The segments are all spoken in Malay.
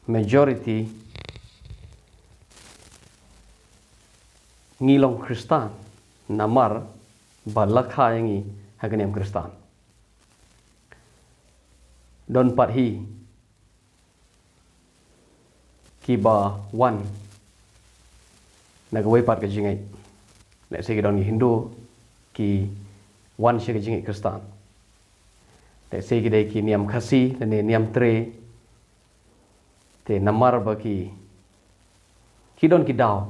majority ngilong Kristan namar balakha yangi hagniam Kristan don pathi kiba wan nagawai pat ka jingai let's say don Hindu ki wan shi ka jingai Kristan let's say gidai ki niam khasi dan niam tre te namar ba ki don ki daw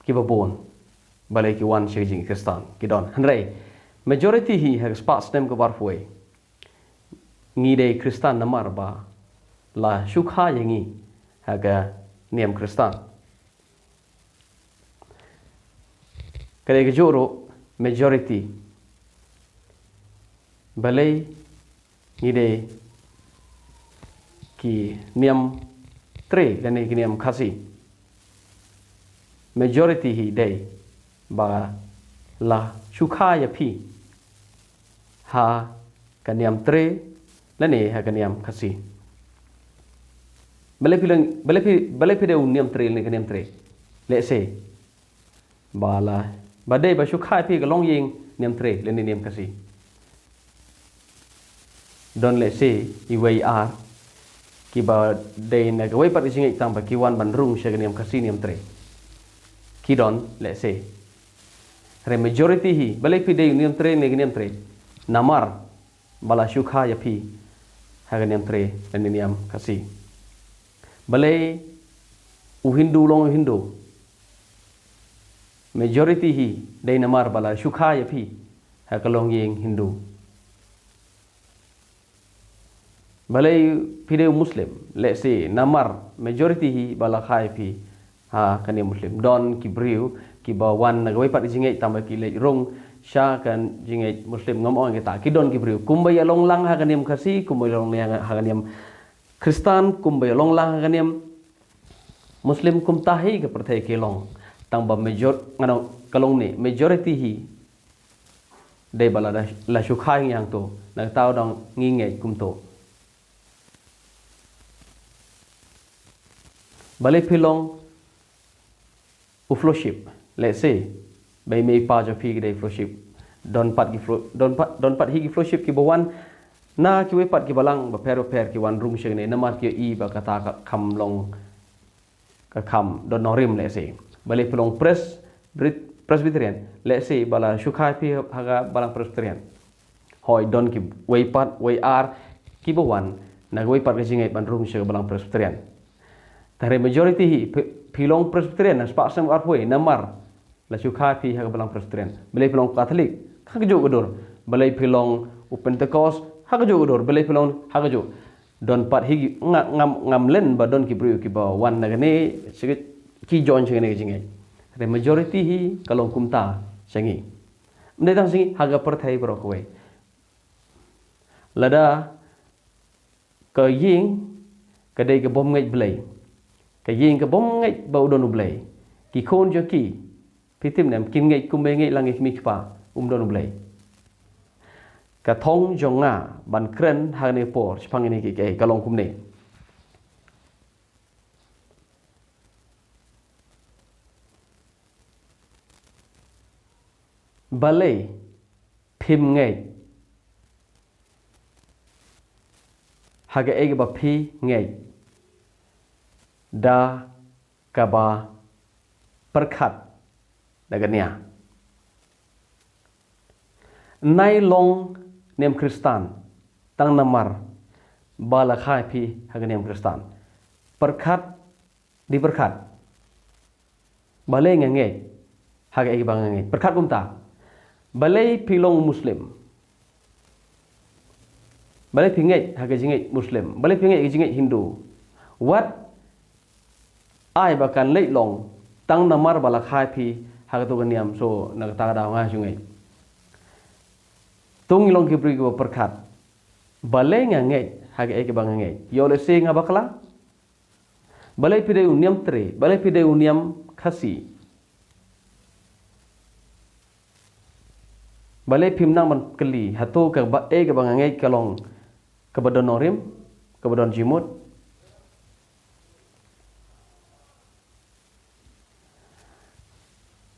ki babon balai ki wan shi ka jingai Kristan ki don hanrai majority hi ha spas nem ko bar foi ngidai Kristan namar ba la shukha yangi haga niam Kristan kadai ke joro majority balai ngidai ki niam tre dan ki niam khasi majority hi dai ba la shukha ya phi ha ka niam tre lani ha ka niam khasi balai pideu niam tre ni ka niam tre let's say bala badai ba shukha phi ka long ying niam tre lani niam khasi don let's say iwai ar ki ba dei na ga wai pat singai tang ba ki wan ban rung she niam khasi niam tre ki don let's say re majority hi balai pideu niam tre ni niam tre namar bala shukha ya phi ha niam tre lani niam khasi balai u Hindu long Hindu majority hi dai namar bala shukha ya phi ha kalong yeng Hindu balai pideu Muslim let's say namar majority hi bala khai phi ha kani Muslim don ki briu ki bawan nagawai pat jingai tambah ki le rong sha kan jingai Muslim ngom ong kita ki don ki briu kumbai long lang ha kaniam khasi kumbai long yang ha kaniam Kristan kumbai long lang ha kaniam Muslim kum tahi ke perthai ki long tang ba major ngano kalong ni majority hi dei bala la shukha yang to nang tao dong ngi ngai kum to balai pilong u fellowship let's say bai mei pa jo phi dei fellowship don pat hi ki fellowship ki bawan na ki we pat ki balang ba per ki wan rung sheng ne namar ki i ba kata ka kham long ka kham don norim let's say balai pilong presbyterian let's say bala shukha phi haga balang presbyterian hoi don ki we pat we ar ki bawan na we pat ka jingai ban rung sheng balang presbyterian tare majority hi pilong presbyterian spak sem arpoi namar la shukha phi ha balang presbyterian balai pilong catholic hagjo godor balai pilong pentecost hagjo godor balai pilong hagjo don pat hi ngam len ba don ki bru ki ba wan na ne sigit ki jon ching ne jingai tare majority hi kalong kumta sangi mne tang singi haga perthai bro koi lada ka ying kadai ke bom ngai blai ka ying ka bom ngai ba udon blai ki khon jo ki pitim nem kin ngai kum ngai lang mi pa don blai ka thong jonga ban kren ha ne por chpang ni ki ke kalong kum ne balai phim ngai haga ege ba phi ngai da kaba perkhat dagania nai long nem Kristan tang namar bala khai phi haga nem Kristan perkhat di perkhat balai ngai haga ege bang ngai perkhat kumta balai pilong Muslim balai pingai haga jingai Muslim balai pingai jingai Hindu what ai bakan lei long tang namar bala khai phi haga to ganiam so na ta da nga jungai tung long ki bri go perkhat balai ngai haga eke bang ngai yo le se nga bakla balai pide uniam tre balai pide uniam khasi balai pimnang man keli hatu ka ba eke bang ngai kalong kabadon norim kabadon jimut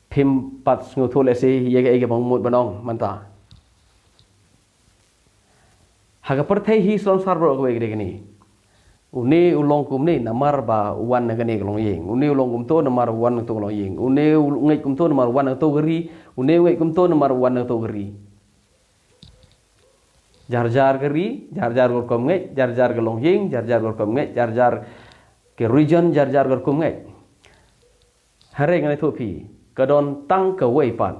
phim pat ngutu le si ye ga bang mut banong manta haga perthai hi slon sarbro ko gede gini uni ulong kum ni namar ba wan na gani long ying uni ulong kum to namar wan to long ying uni ngai kum to namar wan to geri uni ngai kum to namar wan to geri jar geri jar gor kum ngai jar ke long ying jar gor kum ngai jar ke region jar gor kum ngai hare ngai to pi kadon tang ke wei pan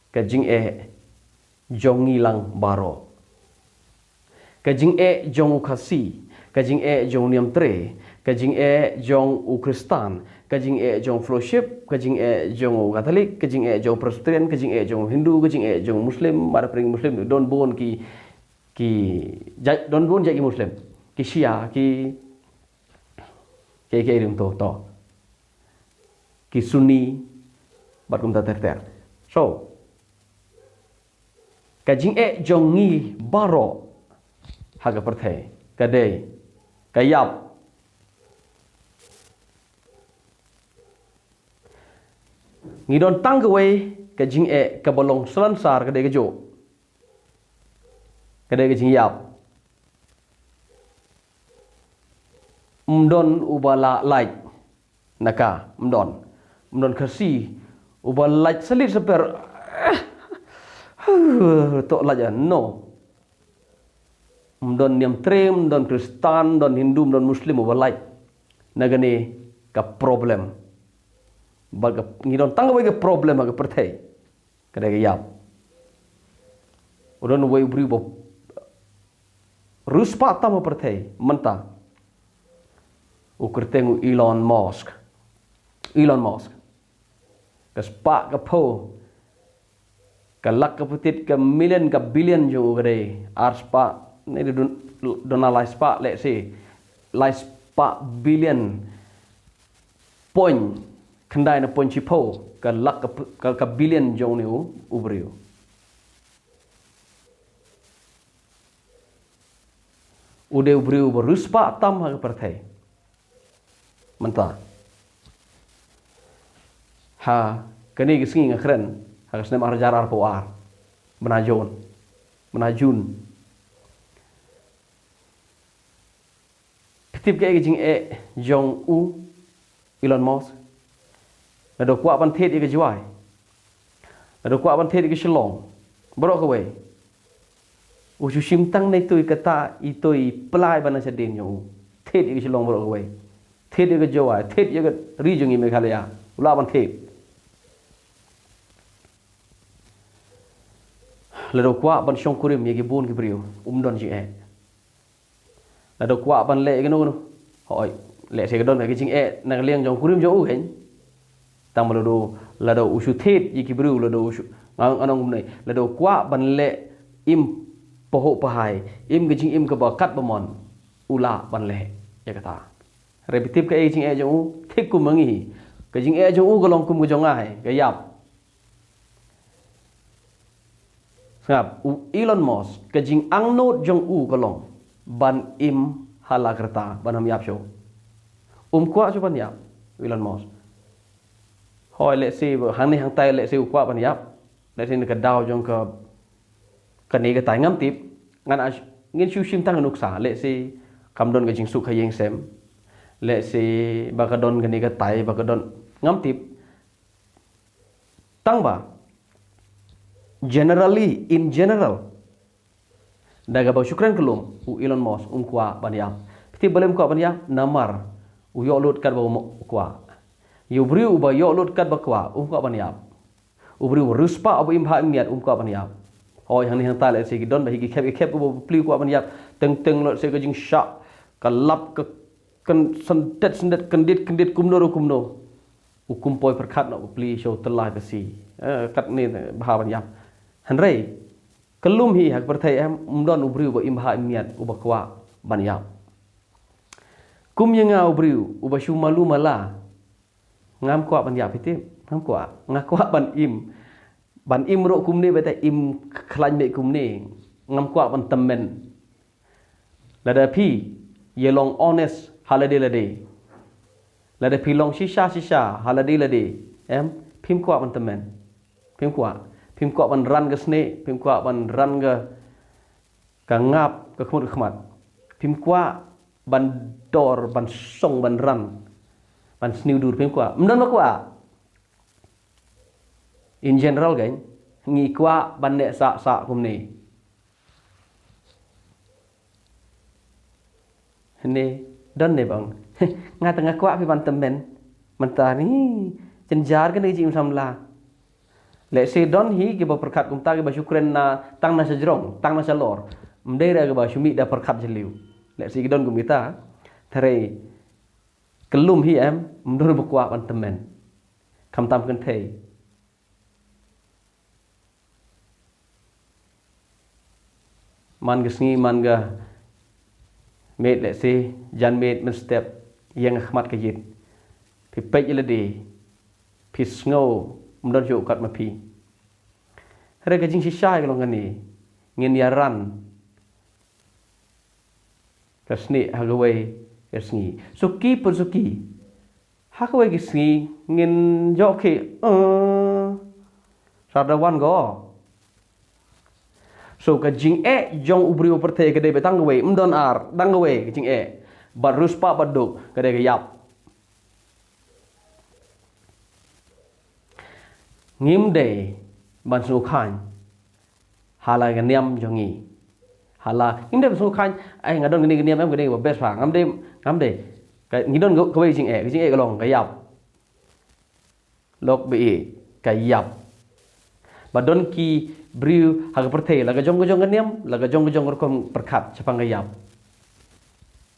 ke jing jong ngilang baro ke jing jong khasi kajing jong niam tre kajing jong u kristan kajing jong fellowship kajing jong katolik kajing jong presbyterian kajing jong hindu kajing jong muslim mara pring muslim don bon ki don bon jagi muslim ki shia ki rim to ki sunni bat kum ta ter so kajing jong ngi baro haga perthai kadai kayap ngidon tangwe ke jing ke bolong selansar kadai ke jo kadai ke jing yap mdon ubala light naka mdon kasi ubala light selit seper tok laja no mdon niam trem don kristan don hindu don muslim overlay nagani ka problem baga ngidon tangga ke problem aga perthai kada ga yap udon way bri bo ruspa tama perthai manta ukurtengu Elon Musk kaspa ka po kalak ka putit ka million ka billion jo gade arspa ni dona laispa let's say laispa billion point kendai na point chipo ka lak ka billion jong ni ubrio ude ubrio beruspa tam ha perthai menta ha kani gising ngakhren ha kasne marjar ar poar menajun tip ke jing jong u Elon Musk ada kuat ban thet ke jiwai ada kuat ban thet ke shlong borok ke wei u chu sim tang nei tui kata itoi plai ban sa din jong thet ke shlong borok ke wei thet ke jiwai thet ke ri jong i Meghalaya ula ban thet lado kuat ban shong kurim ye ke bon ke brio don ji ada kuat ban le ke no hoi le se ke don ke jing na liang jong kurim jo u hen tang lado usu thet yi ki bru lado usu anong nei lado kuat ban le im poho pahai im ke jing im ke ba kat bamon ula ban le ya kata repetip ke jing jong u thik ku mangi ke jing jong u golong kum jong ai ke yap ngap Elon Musk ke jing ang not jong u golong ban im hala kerta ban ham yap show kwa chu ban yap Elon Musk hoi le si hang ni hang tai le si kwa ban yap le si ka dau jong ka ni ka tai ngam tip ngan ngin chu sim tang nuk sa le si kam don ka jing su khayeng sem le si ba ka don ka ni ka tai ba ka don ngam tip tang ba in general daga ba syukran kelum Elon Musk kwa ban yap ti bolem kwa ban yap namar u yo lot kat ba kwa yu briu ba yo lot kat ba kwa kwa ban yap u briu ruspa ob im ha miat kwa ban yap hoi hang ni hang ta le se ki don ba hi ki khep bu pli kwa ban yap teng lot se ka jing sha ka lap ka kan sendet kendit kumno u kumpoi perkhat no pli show telah ka si kat ni ba ban yap han rei kelum hi hak perthai em don u briu ba im ha miat u ba kwa ban yap kum yang ngau briu uba syu malu mala ngam kwa ban ya piti ngam kwa ngakwa ban im ro kum ni beta im khlan me kum ni ngam kwa ban temen lada pi ye long honest halade lade lada pi long shisha halade lade em phim kuat ban temen phim kuat ban ran ke sne phim kuat ban ran ke ngap ke khmat phim kuat ban dor ban song ban ran ban sniu dur phim kuat mdon ba kuat in general gain ngi kuat ban nek sa kum ni ni don ne bang nga tengah kuat pi ban temen mentah ni cenjar kan ji samla le se don hi ke ba perkat kum ta ke ba syukran na tang na sajrong tang na salor mdera ke ba syumi da perkat jeliu le se don kum kita thare kelum hi em mdor ba kuat ban temen kam tam kan thei man gesngi man ga made let's say jan made men step yang khmat ka yit pi pej le de pi snow mdon jo kat ma pi re ka jing si shai ka long ni ngin ya ran ka sni ha ga wei ka sngi suki pun suki ha ka wei ki sngi ngin jo ke sadawan go so ka jing jong ubri operte ke de betang we mdon ar dang we jing bar ruspa baduk ke de yap ngim de ban su khan hala ga niam jongi hala ngim de su khan ai ngadon ngini niam em ke de best fa ngam de ka ngidon ko we jing ka long ka yap lok bi ka yap badon ki briu haga perthe laga jong ngeniam laga jong kom perkat chapang yap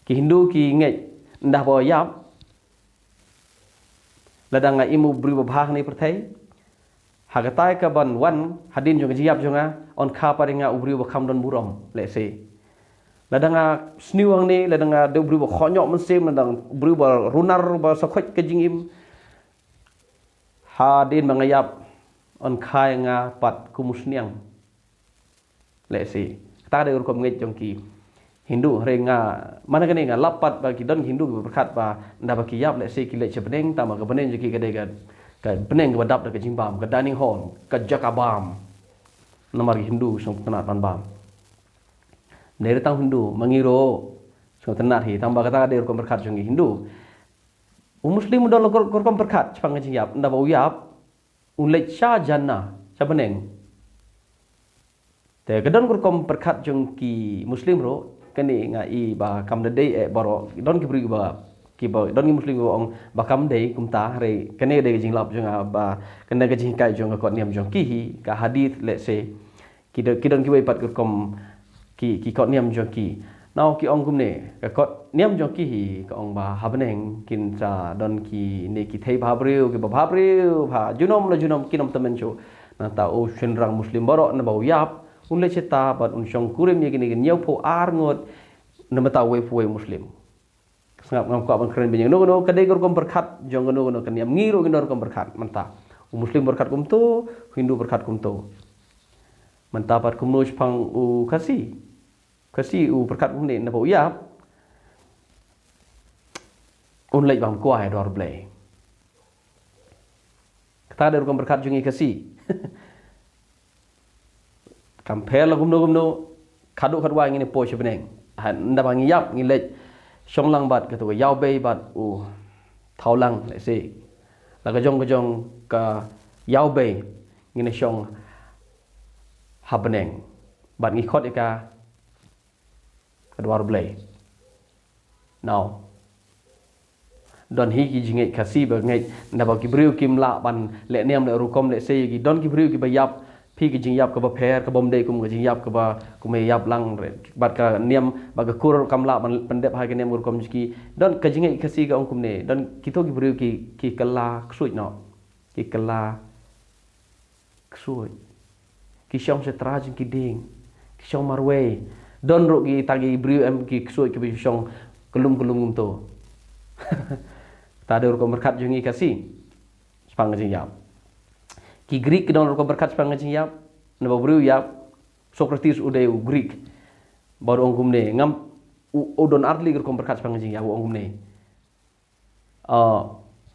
ki hindu ki ngai ndah bo yap ladang imu briu bahang ni perthe haga tai ka ban wan hadin jong yap jonga on kha paringa ubriu ba kham don burom le se ladang sniwang ni ladang de briu ba khonyok men sem ladang briu ba runar ba sakhoj ke jingim hadin mangayap on khai nga pat kumusniang le si ta de urkom ngai jongki hindu renga mana kene nga lapat bagi don hindu berkat ba nda baki yap le si ki le chebeneng ta ma ka beneng jiki ka de ka beneng ka badap ka jingbam ka dining hall ka jakabam namar hindu song tenat pan bam ne tang hindu mangiro song tenat hi tang ba kata de urkom berkat jongki hindu muslim don urkom berkat chpang jing yap nda ba yap ulek sha janna sabeneng te kadon kurkom perkat jongki muslim ro kani nga i ba kam de dei baro don ki bri ba ki ba don ki muslim ong ba kam dei kum ta re kani de jing lap jonga ba kani ga jing kai jonga ko niam jong ki hi ka hadith let's say ki don ki wei pat kurkom ki ko niam jong ki now ki ong kum ne ka ko niam jong ki hi ka ong ba habeneng kin sa don ki ne ki thei ba briu ki ba briu ha junom kinom tamen cho na ta o shenrang muslim baro na ba yap un le cheta bat un shong kurim ye gini nyau po ar ngot na mata we puwe muslim sangap ngam ko ban keren benyang no ka de kom berkat jong no kan yam ngiro ginor kom berkat manta u muslim berkat kum to hindu berkat kum to manta pat kum no pang u kasi u berkat kum ne na ba yap un lej bang ko ai dor ble kata de kom berkat jungi kasi kampel la gumno kadu kadwa ngini po chebeneng nda bang yap ngi lej shong lang bat ka to yaw bei bat u thaulang le se la ka jong ka yaw bei ngini shong habeneng bat ngi khot eka kadwar blay now don hi ki jingai kasi ba ngai nda ba ki briu kim la ban le niam le rukom le se ki don ki briu ki ba yap pi ki jing yap ka ba pher ka bom dei kum ka jing yap ka ba kume yap lang bat ka niam ba ka kur kam la ban pendep ha ke niam rukom ki don ka jingai kasi ka ong kum ne don ki to ki briu ki kala ksuit no ki kala ksuit ki shong se trajin ki ding ki shong marwe don ro ki tagi briu em ki ksuit ki bi shong kelum to ta de rukom berkat jungi kasi spang jing yap ki Greek don rukom berkat spang jing yap na ba briu yap Socrates uday u Greek baru ong kum ne ngam u don artli rukom berkat spang jing yap ong kum ne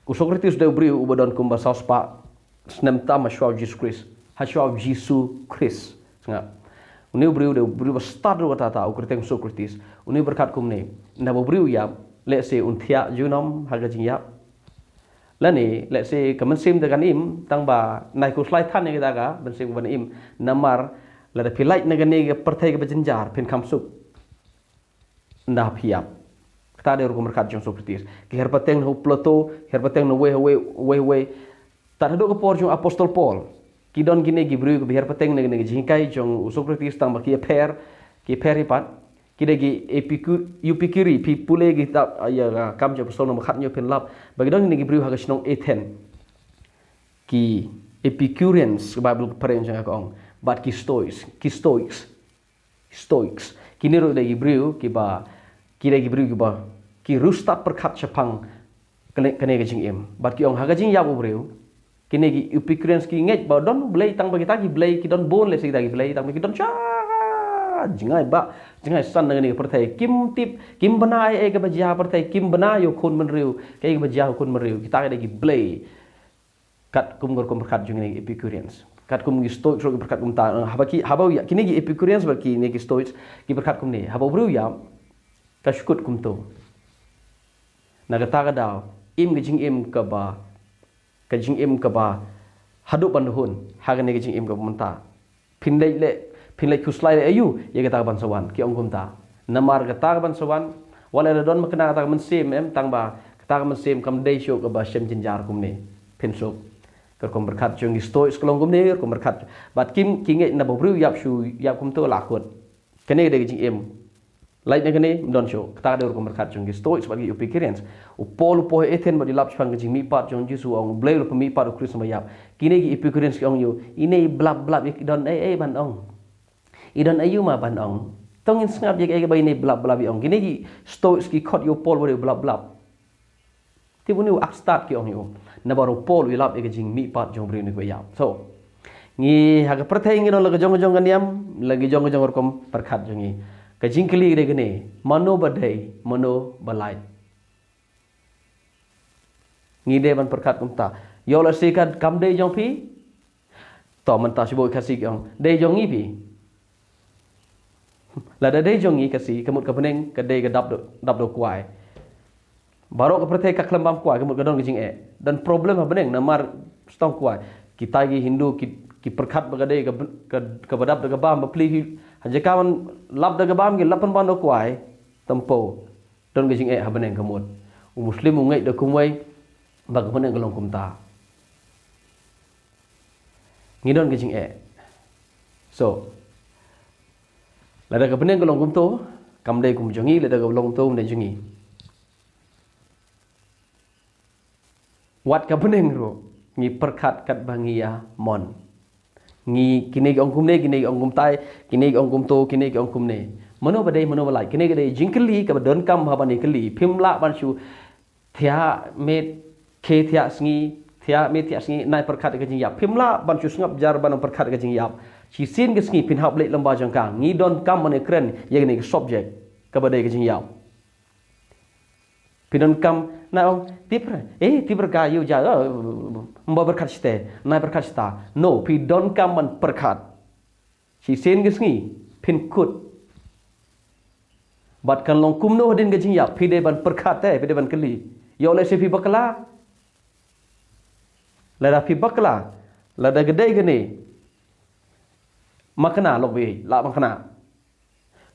u Socrates uday briu u badon kum ba saus pa Senam tam Yeshua Jesus Christ. Yeshua Jesus Christ. Sengap. Uni beriu de beriu start ro kata au kerteng Socrates. Uni berkat kum ne. Na beriu ya let's say untia junom haga jing ya. Lani let's say kamen sim dengan im tang ba nai ku slide than kita ga ben sim ban im namar la da pilai na gane ga pertai ga bejenjar pen kam sup. Ndah piap. Kita ada ro berkat jong Socrates. Ki herpateng no Plato, herpateng no we tak ada ke por jong apostol Paul. Kidon gine gibru ke biar peteng nege jingkai jong Socrates tang baki per ipat kide gi epicuri pi pule gi ta ya kam je apostol no khat nyo pen lap bagi don gine gibru ha snong Athens ki Epicureans Bible paren jang akong but ki stoics kini ro de gibru ki ba kide gibru ki ba ki rustat perkhat chapang kene ge jing em but ki ong ha ga jing ya bru kini gi Epicureans ki nget ba don blai tang bagi tagi blai ki don bon le sig tagi blai tang bagi don cha jingai san ngani pertai kim tip kim bana e ga baja pertai kim bana yo khun men riu ke ga baja khun men riu kita ga gi blai kat kum gor kum berkat jung ni Epicureans kat kum gi stoics ro berkat kum ta habau ya kini gi Epicureans ba ki ne gi stoics ki berkat kum ni habau bru ya ka shukut kum to na ga ta ga daw im gi jing im ka ba kajing im ka ba hadup banduhun hagan ne kajing im ka menta pinlai kuslai le ayu ye kata ban sawan ki ong kumta namar kata ban sawan wala don makna kata men sim em tang ba kata men sim kam dei syo ka ba sem jinjar kum ne pinsop ka kom berkat jong stoics kolong kum ne kom berkat bat kim kinge na bobru yap shu yap kum to lakut kene de kajing im lain ne kene don syo kata de kom berkat jong stoics bagi Epicureans upol po Athens bagi lap chang kajing mi pat jong Jesu ong blai lo mi pat o Christ mayap kine gi Epicureans ki ong yu ine blab don ban ong idon ayu ma ban ong tong in ngap je ke ba ine blab ong kine gi stoics ki khot yo pol bo blab ti bunu ak start ki ong yu na baro pol wi lap e kajing mi pat jong bri ni ko yap so ngi ha ga perthai ngi don la jongganiam lagi jong kom perkhat jongi kajing kli de gene mano badai mano balai ngi de ban perkat kumta yo la sikat kam de jong pi to man ta sibo kasi jong de jong ngi pi la de jong ngi kasi kemut ka peneng ka de ka dap do kwai baro ka perthai ka klembam kwai kemut ka don kajing dan problem ha peneng namar stong kwai kita gi Hindu ki perkat bagade ka badap daga bam bapli haje kawan lap daga bam gi lapan ban do kwai tempo don kajing ha peneng kemut muslim ngai do kumwai bagaimana gelong kumta ngidon kajing so lada ka peneng gelong kumto kam dei kum jongi lada ka gelong to ne jongi wat ka peneng ro ngi perkat kat bangia mon ngi kini ong kum ne kini ong kum tai kini ong kum to kini ong kum ne mano badai mano balai kini ka dei jingkeli ka don kam ha bani keli phimla ban shu thia met ke thia sngi nai perkat ke jing yap phimla ban chu ngap jar ban perkat ke jing yap chi sin ke sngi pin hap le lamba jang kang ngi don kam mane kren ye ne subject ka badai ke jing yap pinon kam na ong tipra ka yu ja mba perkat ste nai perkat sta no pi don kam man perkat chi sin ke sngi pin kut bat kan long kum no din ke jing yap pi de ban perkat pi de ban keli yo le se pi bakla lada pi bakla lada gede gene makna lobe la makna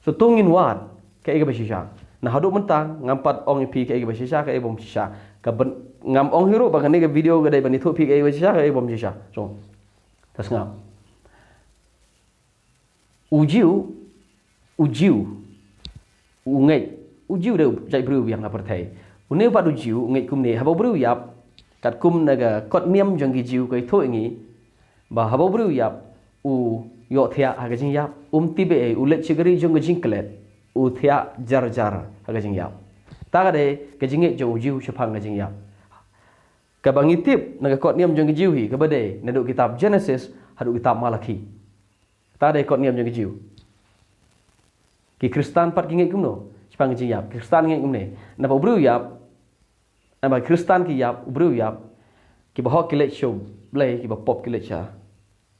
so tungin wat ke ege basisha na hadu mentang ngampat ong pi ke ege basisha ke bom sisha ka ngam ong hero bagane ke video gede bani thu pi ke ege basisha ke bom sisha so tas ngam ujiu de jai bru yang na perthai une padu jiu ngai kum ne habo bru yap kat kum naga kot niam jong gi jiu kai tho ngi ba habo bru yap u yo thia ha jing yap tibe ulet chigri jong jing klet u thia jar ha jing yap ta ga de ke jing e jong jiu chapang ga jing yap ka bangi tip naga kot niam jong gi jiu hi ka bade na do kitab Genesis hadu kitab Malaki ta de kot niam jong gi jiu ki Kristan pat gi ngai kum no chapang jing yap Kristan ngai kum ne na ba bru yap ba Kristan ki yap bru yap ki bahok ki le show blai ki ba pop ki le cha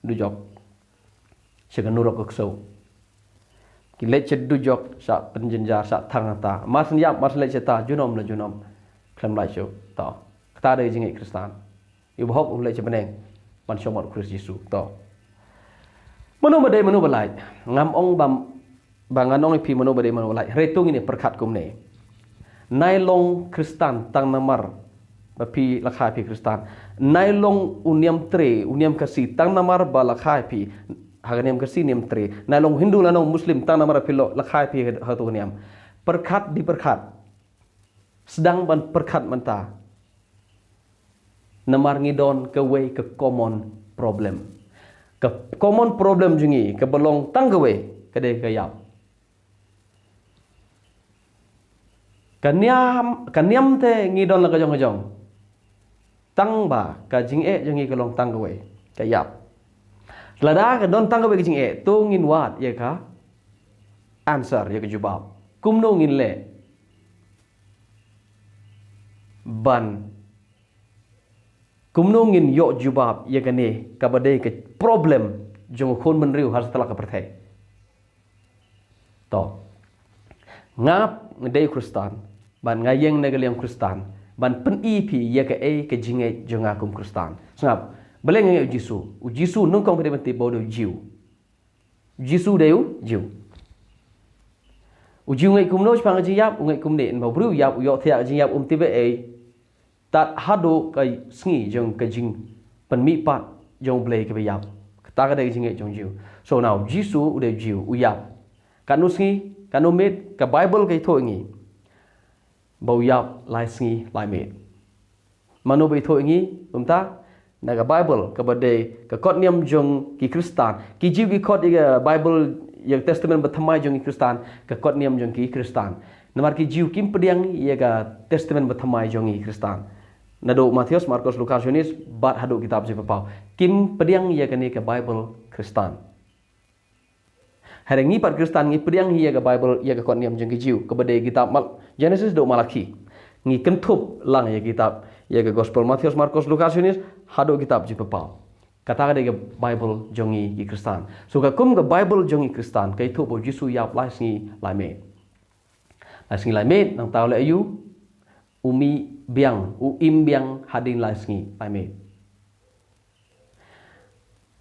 du jok segan nurok so ki le che du jok sa penjenjar sa thang ta mas nyap mas le ta junom la junom klam lai show ta kata de jingi kristan yu bahok le che beneng ban shomot Kristus Yesus ta manu badai manu balai ngam ong bangan ong pi manu badai manu balai retung ini perkat kum ne nai long kristan tang namar bapi lakhai pi kristan nai long uniam tre uniam kasi tang namar ba lakhai pi haganiam kasi niam tre nai long hindu lanong muslim tang namar pi lakhai pi hatu niam perkat di perkat sedang ban perkat menta namar ngidon ke way ke common problem ke common problem jungi ke belong tanggawe ke de ke yap kaniam te ngidon la kajong kajong tang ba ka jing jungi ke long tanggawe ke yap lada ke don tanggawe ke jing tu ngin wat ye ka answer ye ke jawab kumno ngin le ban kumno ngin yo jawab ye ka ne ka badai ke problem jong khon man riu har setelah ka perthai to ngap ngdei kristan ban ngayeng negaliam kristan ban pen pi ye ka ke jinge jonga kum kristan ngap beleng nge jisu nung kong pede menti bodo jiu jisu deu jiu jiu ngai kum no chpang ji yap ngai kum ne ba bru yap yo thia ji yap tibe tat hado kai sngi jong ka jing pen mi pat jong blai ke yap ta ka dei jinge jong jiu so now jisu ude jiu uyap kanu sngi kanu met ka bible kai tho ngi bau yap lai sngi lai met manu bai tho ngi ta na ka bible ka bade ka kot niam jong ki kristan ki jiu ki kot ga bible yang testament berthamai jong ki kristan ka kot niam jong ki kristan namar ki jiu kim pediang ye ga testament berthamai jong ki kristan nado Matius Markus Lukas Yohanes bat hadu kitab je papau kim pediang ye ka ni ka bible kristan hari ngi pat kristan ngi pediang ye ka bible ye ka kot niam jong ki jiu ka bade kitab Genesis do Malaki ngi kentup lang ye kitab ye ka gospel Matius Markus Lukas Yohanes hadu kitab je papau kata ke bible jongi ki kristan so ka kum ka bible jongi kristan kai thu bo jisu yap lai sngi lai me lai sngi lai me nang taw le ayu umi biang im biang hadin lai sngi lai me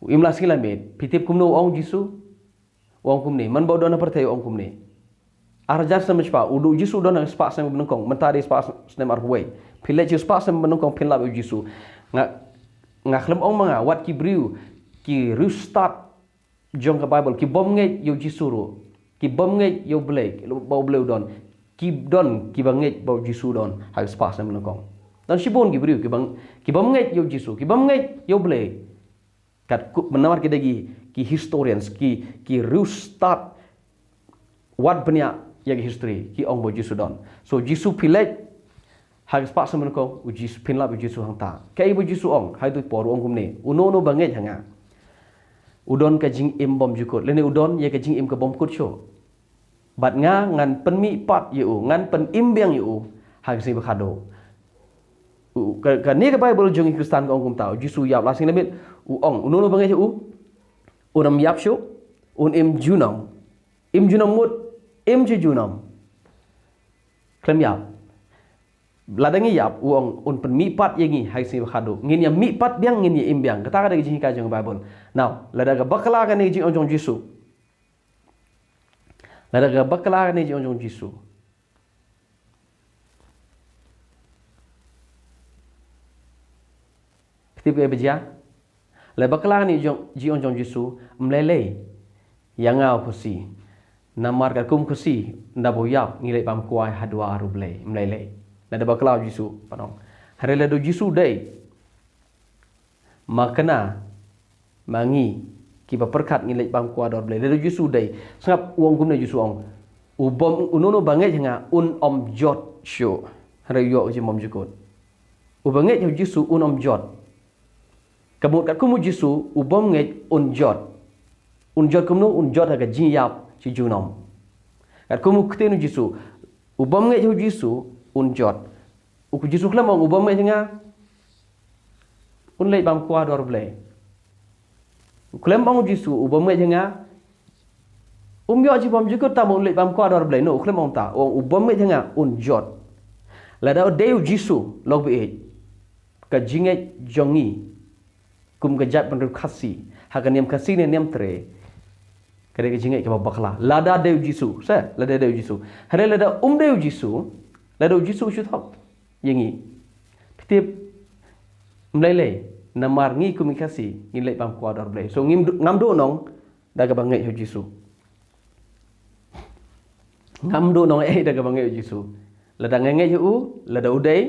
im lai sngi lai me pitip kum no ong jisu ong kum ni man bo dona perthai ong kum ni arjar sam spa udu jisu dona spa sam benongkong mentari spa sem arway pile jisu spa sam benongkong pin la jisu ngaklem ong mga wat ki briu ki restart jong ka bible ki bom ngai yo jisuru ki bom ngai yo blake bau bleu don ki bangai bau jisu don hal spas na menokong dan sibon ki briu ki bom ngai yo jisu ki bom ngai yo blake kat menawar ki dagi ki historians ki restart wat benya ya history ki ong bo jisu don so jisu pilek hag spa semen ko uji pin la uji su hang ta kai bu ji su ong hai tu por ong kum ne uno no banget hanga udon ka jing im bom jukut lene udon ye ka jing im ka bom kut sho bat nga ngan pen mi pat ye u ngan pen im biang ye u hag si bakado ka ni ka bible jong kristan ko ong kum ta uji su yap la sing lebit u ong uno no banget u unam yap sho un im junam mut im ji junam klem yap ladangi yap uang un pen mi pat yengi hai si khadu ngin ya mi pat biang ngin ya imbiang kata ka jing ka jong bible now ladaga bakla ka ni jing ong jisu ladaga bakla ka ni jing ong jisu tip ke beja la bakla ni jing ong jisu mlele yang au kusi namar ka kum kusi ndabo yap ngilai pam kuai hadwa ruble mlele ada baklau jisu panong hari lado jisu dai makna mangi ki perkat ngilai pam kuador ble lado jisu dai sangap uang gumna jisu ong ubom unono bangai hanga un om jot sho hari yo je mom jukut ubangai jisu un om jot kamut kat kumu jisu ubom ngai un jot kumno un jot aga jin yap ci junom kat kumu ktenu jisu ubom ngai jisu un jot uku jisu klam ong ubam me nga un lei bam kwa dor ble klem bang jisu u bam ngai janga yo ji bam jikut ta un lei bam kwa dor ble no klem ong ta u bam ngai janga un jot la da deu jisu log be ka jinge jongi kum ka jat pandu khasi haganiam khasi ne nem tre kare ka jinge ka bakla la da deu jisu sa la da deu jisu hare la da deu jisu la deu jisu shu thok yengi tip mlele namar ngi kum khasi ngi le bam kwa dor ble so ngam do nong da ka bangai hu jisu ngam do nong da ka bangai hu jisu la da ngai hu la da udai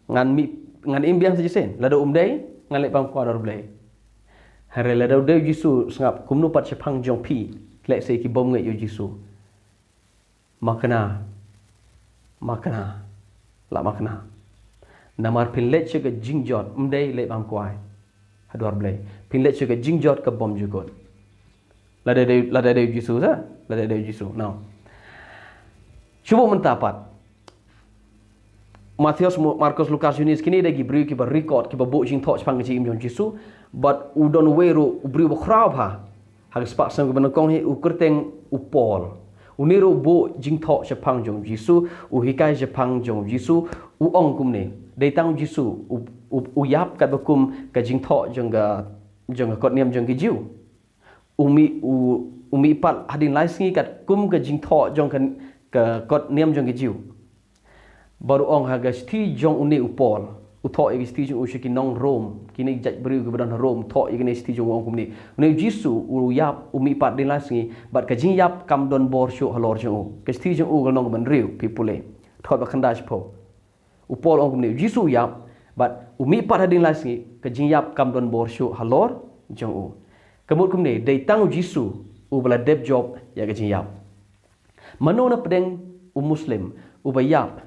ngan imbiang saja sen la da dai ngan le bam kwa dor ble hare la da udai jisu sngap kum nu pat chapang jong pi le se ki bom ngai hu jisu makna la makna namar pinlet che ga jingjot mdai le bam kwai hadwar ble pinlet che ga jingjot ka bom jugot la da jisu sa la da jisu now cuba mentapat Matius, Markus, Lukas, Yunis kini dah gibri kiba record kiba bo jing thok chpang ji im jong jisu but u don weru u bri bo khrau ha hag spak sang ban kong he u kerteng u pol u niru bo jing thok chpang jong jisu u hikai chpang jong jisu u ong kum ne dei tang jisu u yap kat bakum ka jing thok jong ga kot niam jong gi jiu umi pat hadin lai singi kat kum ka jing thok jong ka kot niam jong gi jiu baru ong haga sti jong uni upol utho igi sti jong ushi ki nong rom kini jaj beri ke badan rom tho igi ne sti jong ong kumni ne jisu u yap umi pat din lasingi bat ka jing yap kam don bor shu halor jong ke sti jong u gal nong ban riu pipule tho ba khanda chpo upol ong kumni jisu yap bat umi pat hadin lasingi ka jing yap kam don bor shu halor jong u kemut kumni dei tang jisu u bala deb job ya ka jing yap mano na pedeng u muslim u bayap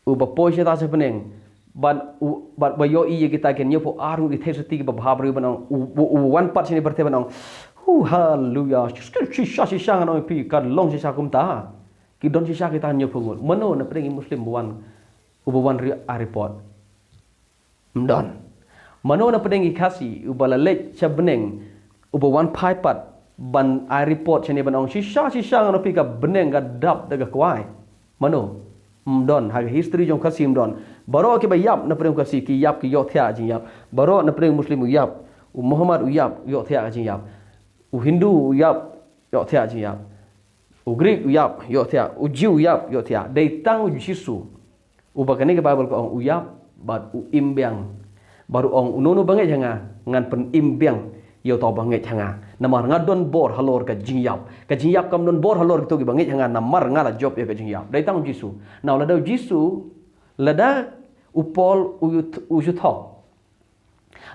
uba poise ta sepeneng ban bayo iya kita ken nyopo aru di thesati ba bhabri banang one part sini berte banang hallelujah shisha ngano pi kan long shisha kumta ki don shisha kita nyopo ngol mano na prengi muslim buwan report mdon mano na prengi khasi ubala lech chabeneng wan pai pat ban I report sini banang shisha ngano pi ka beneng ga dap daga kwai mano mdon hag history jong kasim don baro ke bayap na prem kasi ki yap ki yo thya jing yap baro na prem muslim yap u muhammad yap yo thya jing yap u hindu yap yo thya jing yap u greek yap yo thya u jew yap yo thya dei tang jisu u bakane ke bible ko ong yap bat u imbyang baru ong unono bangai hanga ngan pen imbyang yo to bangai hanga namar ngadon bor halor ka jing yap kam don bor halor to gi bangai hanga namar ngala job ya ka jing yap dai tang jisu now la da jisu la da upol u juthok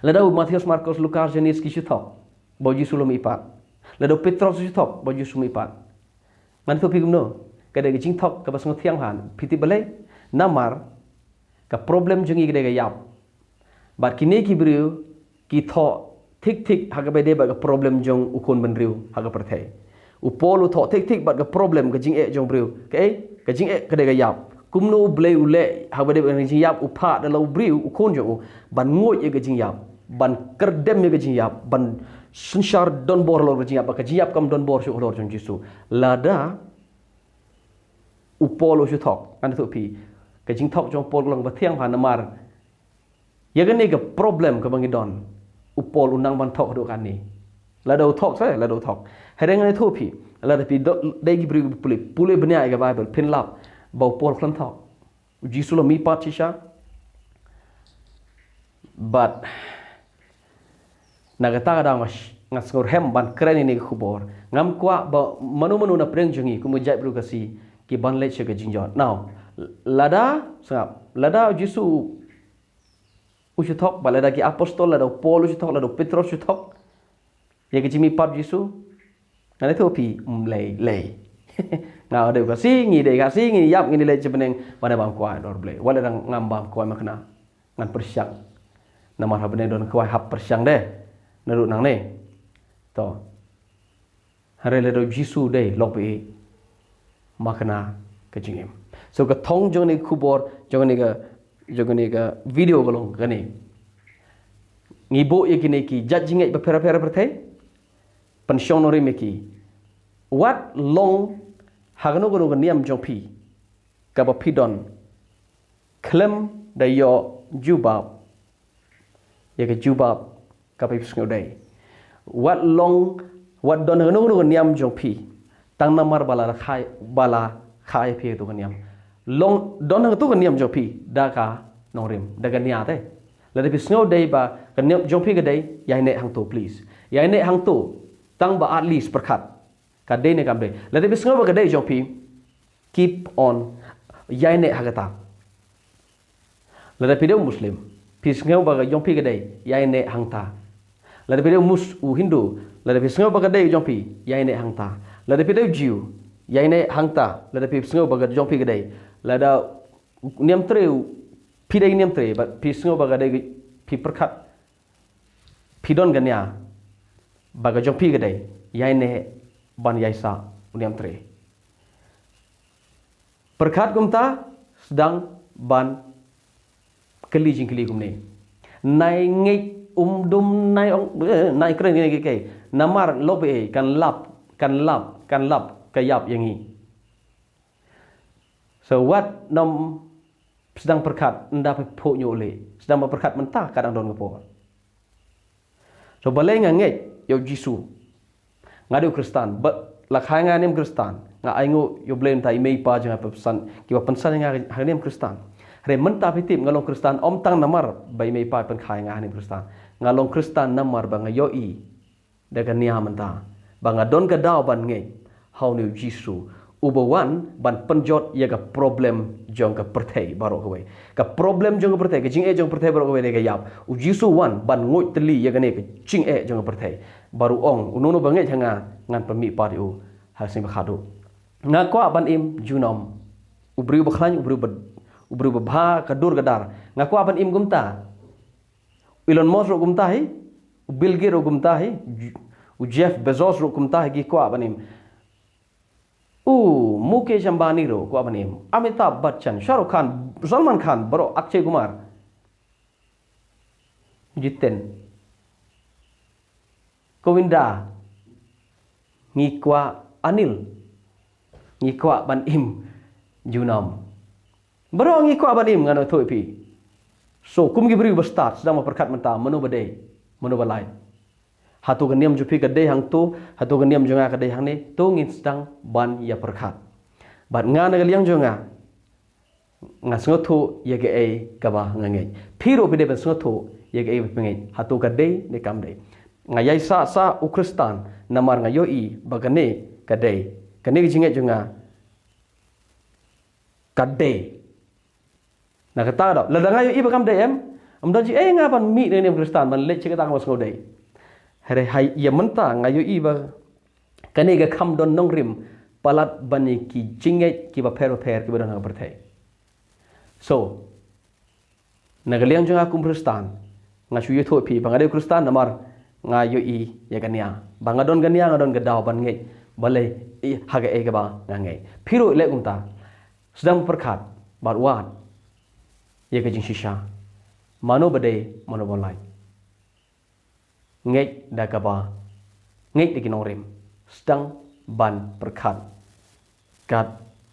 la da Matius, Markus, Lukas, Yohanes ki juthok bo jisu lo mi pat la da Petrus juthok bo jisu mi pat man to pigum no ka da jing thok ka bas ngothiang han piti balai namar ka problem jungi ga yap bat kini ki brio ki tho tik haga bede baga problem jong ukon benriu haga perthai upol utho tik baga problem ga jing jong briu ka jing ka de ga yap kumno ble ule haga bede baga jing yap upha da lo briu ukon jong ban ngoi ga jing yap ban kerdem ga jing yap ban sunshar don bor lo ga jing yap ka jing yap kam don bor shu lor jong jisu lada upol shu thok an thu pi ka jing thok jong pol long ba thiang han mar ya ga ne ga problem ka bangi don upol unang ban thok do kan ni la do thok sa la do thok hereng ni thu pi la da pi dei gi bri pule bnya ga bible pin lap ba upol khlan thok jisu lo mi pat chisha but nagata da ngas ngor hem ban kren ni khubor ngam kwa ba manu na preng jungi ku mujai bru kasi ki ban le che ga jingjot now lada sap lada jisu ujuthok balada ki apostol lada Paul ujuthok lada Petrus ujuthok ya ke jimi pat jisu ngane thu pi lei ngau de ka singi de ka singi yap ngini le jebeneng pada bang kwa dor ble wala dang ngambam kwa makna ngan persyang nama habene don kwa hap persyang de naru nang ne to hare le do jisu de lok pi makna ke jingim so ka thong jong ni khubor jong ni ga video galong gani ngibo ye kini ki judging ba pera perthai pensiong nori meki what long hagano gono niam jongpi ka ba pidon klem da yo jubab ye ke jubab ka pa pisngo dai what long what don hagano gono niam jongpi tang namar bala khai phe tu niam long don hang tu niam jongpi da ka norim da ga nia te la de pisngo dai ba ka niam jongpi ga dai yai ne hang tu please yai ne hang tu tang ba at least perkat ka dai ne kam dai la de pisngo ba ga dai jongpi keep on yai ne hagata la de pideu muslim pisngeu ba ga jongpi ga dai yai ne hangta la de pideu mus u hindu la de pisngeu ba ga dai jongpi yai ne hangta la de pideu jiu yai ne hangta la de pisngeu ba ga jongpi ga dai la da niam treu pidai niam tre ba pisngeu ba ga dai pi perkat pidon ganya ba ga jongpi ga dai yai ne ban yai sa niam tre perkat gumta sedang ban keli jing keli gumne nai ngei dum nai ong nai kren ni ke namar lobe kan lap kayap yang ni so what nom sedang perkat nda pe pho nyole sedang perkat mentah kadang don ngapo so balai ngei yo jisu ngadu kristan ba lakhai nganem kristan nga aingo yo blame tai mei pa jang pesan ki pensan nga hanem kristan re mentah pitip ngalong kristan om tang namar bai mei pa pen khai nga hanem kristan ngalong kristan namar ba nga yo i daga nia mentah ba nga don ka daw ban ngei how new jisu ubawan ban penjot ya ka problem jong ka perthai baro hoi ka problem jong ka perthai ka jing e jong perthai baro hoi de ka yap u jisu wan ban ngoi teli ya ka ne ka jing e jong ka perthai baru ong unono bangai hanga ngan pemi pari u hasim khadu nga kwa ban im junom ubri bakhlan ubri ba kadur gadar nga kwa ban im gumta Elon Musk ro gumta hi Bill Gates ro gumta hi Jeff Bezos ro gumta hi ki kwa ban im Mukesh Ambani ro kwa ban im Amitabh Bachchan Shah Rukh Khan Salman Khan baro Akshay Kumar Jiten Govinda ngikwa Anil ngikwa ban im junam baro ngikwa ban im ngano thoi pi so kum gi bri bastat sedang memperkat menta menu badai menu balai hatu geniam jupi kadai hang tu hatu geniam jonga kadai hang ni tu ngin sedang ban ya perkat bat ngana galiang jonga ngasngotu ya ge ai kaba ngangai phiro pide ban sngotu ya ge ai pengai hatu kadai ne kam dai ngayai sa ukristan namar ngayoi bagane kadai kane jinge junga kadai na kata do la ngayo i bagam dai amdan ji ngapan mi ne kristan man le chika tang mas ngodai hare hai ya menta ngayo i ba kane ga kham don nongrim palat bani ki jinge ki ba per ki ba dang berthai so nagaliang junga kum kristan ngasu ye tho pi bangade kristan namar ngayo i ya gania bangadon gania ngadon gadaw ban ngei balai haga e ba ngai phiro le kumta sedang perkat barwat ya ke jing shisha mano bade mano bolai ngei da ka ba ngei de kinorim sedang ban perkat kat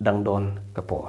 dang don kapor